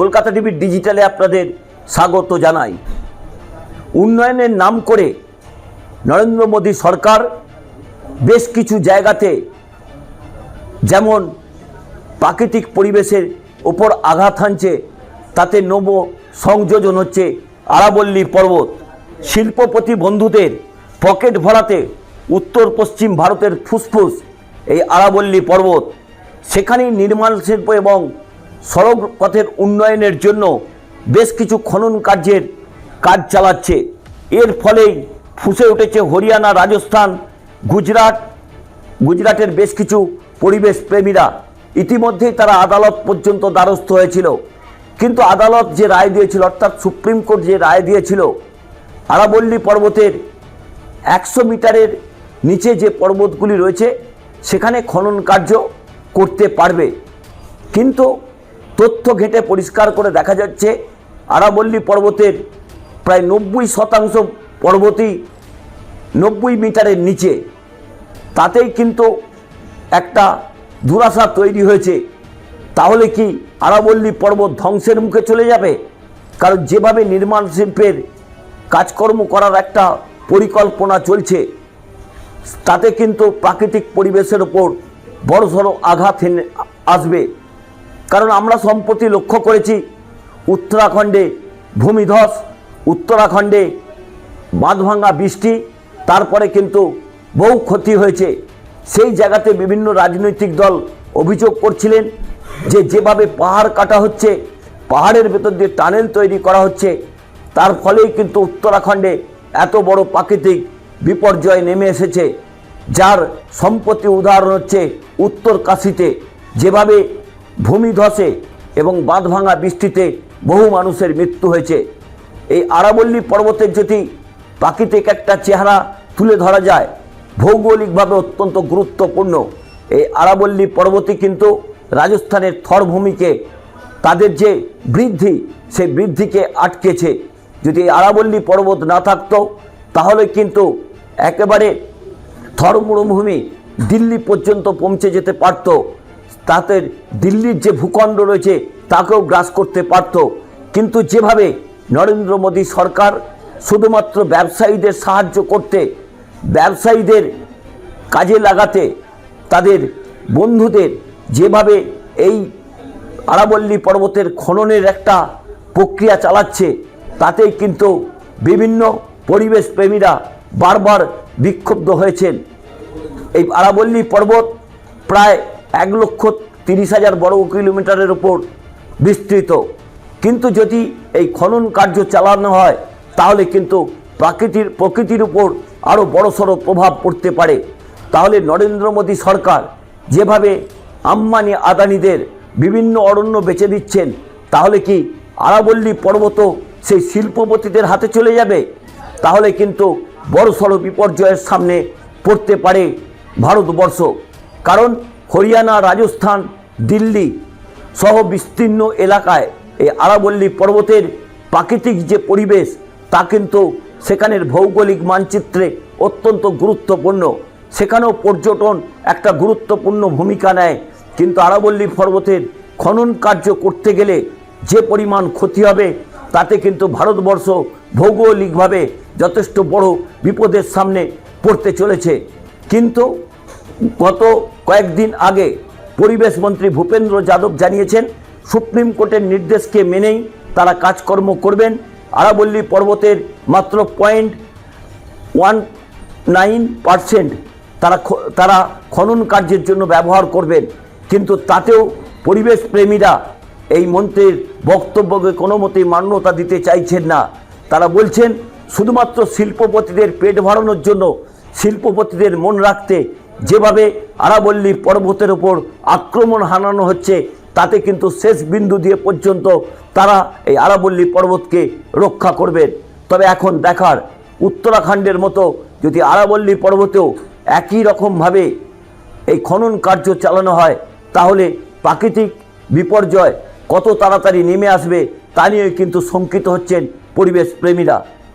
কলকাতা টিভির ডিজিটালে আপনাদের স্বাগত জানাই। উন্নয়নের নাম করে নরেন্দ্র মোদী সরকার বেশ কিছু জায়গাতে যেমন প্রাকৃতিক পরিবেশের ওপর আঘাত হানছে, তাতে নব সংযোজন হচ্ছে আরাবল্লী পর্বত। শিল্পপতি বন্ধুদের পকেট ভরাতে উত্তর পশ্চিম ভারতের ফুসফুস এই আরাবল্লী পর্বত, সেখানেই নির্মাণ শিল্প এবং সড়ক পথের উন্নয়নের জন্য বেশ কিছু খনন কার্যের কাজ চালাচ্ছে। এর ফলেই ফুঁসে উঠেছে হরিয়ানা, রাজস্থান, গুজরাটের বেশ কিছু পরিবেশ প্রেমীরা। ইতিমধ্যেই তারা আদালত পর্যন্ত দ্বারস্থ হয়েছিল, কিন্তু আদালত যে রায় দিয়েছিল, অর্থাৎ সুপ্রিম কোর্ট যে রায় দিয়েছিল, আরাবল্লী পর্বতের 100 মিটারের নিচে যে পর্বতগুলি রয়েছে সেখানে খনন কার্য করতে পারবে। কিন্তু তথ্য ঘেঁটে পরিষ্কার করে দেখা যাচ্ছে আরাবল্লী পর্বতের প্রায় 90% পর্বতই 90 মিটারের নিচে। তাতেই কিন্তু একটা দুরাশা তৈরি হয়েছে, তাহলে কি আরাবল্লী পর্বত ধ্বংসের মুখে চলে যাবে? কারণ যেভাবে নির্মাণ শিল্পের কাজকর্ম করার একটা পরিকল্পনা চলছে, তাতে কিন্তু প্রাকৃতিক পরিবেশের ওপর বড়সড় আঘাত আসবে। কারণ আমরা সম্প্রতি লক্ষ্য করেছি উত্তরাখণ্ডে ভূমিধস, উত্তরাখণ্ডে বাঁধভাঙা বৃষ্টি, তারপরে কিন্তু বহু ক্ষতি হয়েছে। সেই জায়গাতে বিভিন্ন রাজনৈতিক দল অভিযোগ করছিলেন যে যেভাবে পাহাড় কাটা হচ্ছে, পাহাড়ের ভেতর দিয়ে টানেল তৈরি করা হচ্ছে, তার ফলেই কিন্তু উত্তরাখণ্ডে এত বড় প্রাকৃতিক বিপর্যয় নেমে এসেছে। যার সম্প্রতি উদাহরণ হচ্ছে উত্তর কাশীতে যেভাবে ভূমিধসে এবং বাঁধভাঙা বৃষ্টিতে বহু মানুষের মৃত্যু হয়েছে। এই আরাবল্লী পর্বতের যদি প্রাকৃতিক একটা চেহারা তুলে ধরা যায়, ভৌগোলিকভাবে অত্যন্ত গুরুত্বপূর্ণ এই আরাবল্লী পর্বতই কিন্তু রাজস্থানের থর ভূমিকে, তাদের যে বৃদ্ধি, সেই বৃদ্ধিকে আটকেছে। যদি এই আরাবল্লী পর্বত না থাকতো তাহলে কিন্তু একেবারে থর মরুভূমি দিল্লি পর্যন্ত পৌঁছে যেতে পারত, তাতে দিল্লির যে ভূখণ্ড রয়েছে তাকেও গ্রাস করতে পারত। কিন্তু যেভাবে নরেন্দ্র মোদী সরকার শুধুমাত্র ব্যবসায়ীদের সাহায্য করতে, ব্যবসায়ীদের কাজে লাগাতে, তাদের বন্ধুদের যেভাবে এই আরাবল্লী পর্বতের খননের একটা প্রক্রিয়া চালাচ্ছে, তাতেই কিন্তু বিভিন্ন পরিবেশ প্রেমীরা বারবার বিক্ষুব্ধ হয়েছেন। এই আরাবল্লী পর্বত প্রায় 1,30,000 বর্গ কিলোমিটারের উপর বিস্তৃত, কিন্তু যদি এই খনন কার্য চালানো হয় তাহলে কিন্তু প্রকৃতির উপর আরও বড়সড় প্রভাব পড়তে পারে। তাহলে নরেন্দ্র মোদী সরকার যেভাবে আম্বানি আদানিদের বিভিন্ন অরণ্য বেচে দিচ্ছেন, তাহলে কি আরাবল্লী পর্বতও সেই শিল্পপতিদের হাতে চলে যাবে? তাহলে কিন্তু বড়সড় বিপর্যয়ের সামনে পড়তে পারে ভারতবর্ষ। কারণ হরিয়ানা, রাজস্থান, দিল্লি সহ বিস্তীর্ণ এলাকায় এই আরাবল্লী পর্বতের প্রাকৃতিক যে পরিবেশ, তা কিন্তু সেখানের ভৌগোলিক মানচিত্রে অত্যন্ত গুরুত্বপূর্ণ। সেখানেও পর্যটন একটা গুরুত্বপূর্ণ ভূমিকা নেয়। কিন্তু আরাবল্লী পর্বতের খনন কার্য করতে গেলে যে পরিমাণ ক্ষতি হবে, তাতে কিন্তু ভারতবর্ষ ভৌগোলিকভাবে যথেষ্ট বড় বিপদের সামনে পড়তে চলেছে। কিন্তু গত কয়েকদিন আগে পরিবেশ মন্ত্রী ভূপেন্দ্র যাদব জানিয়েছেন সুপ্রিম কোর্টের নির্দেশকে মেনেই তারা কাজকর্ম করবেন। আরাবল্লী পর্বতের মাত্র 0.19% তারা খনন কার্যের জন্য ব্যবহার করবেন। কিন্তু তাতেও পরিবেশ প্রেমীরা এই মন্ত্রীর বক্তব্যকে কোনো মতেই মান্যতা দিতে চাইছেন না। তারা বলছেন শুধুমাত্র শিল্পপতিদের পেট ভরানোর জন্য, শিল্পপতিদের মন রাখতে যেভাবে আরাবল্লী পর্বতের ওপর আক্রমণ হানানো হচ্ছে, তাতে কিন্তু শেষ বিন্দু দিয়ে পর্যন্ত তারা এই আরাবল্লী পর্বতকে রক্ষা করবেন। তবে এখন দেখার উত্তরাখণ্ডের মতো যদি আরাবল্লী পর্বতেও একই রকমভাবে এই খনন কার্য চালানো হয়, তাহলে প্রাকৃতিক বিপর্যয় কত তাড়াতাড়ি নেমে আসবে তা নিয়ে কিন্তু শঙ্কিত হচ্ছেন পরিবেশ প্রেমীরা।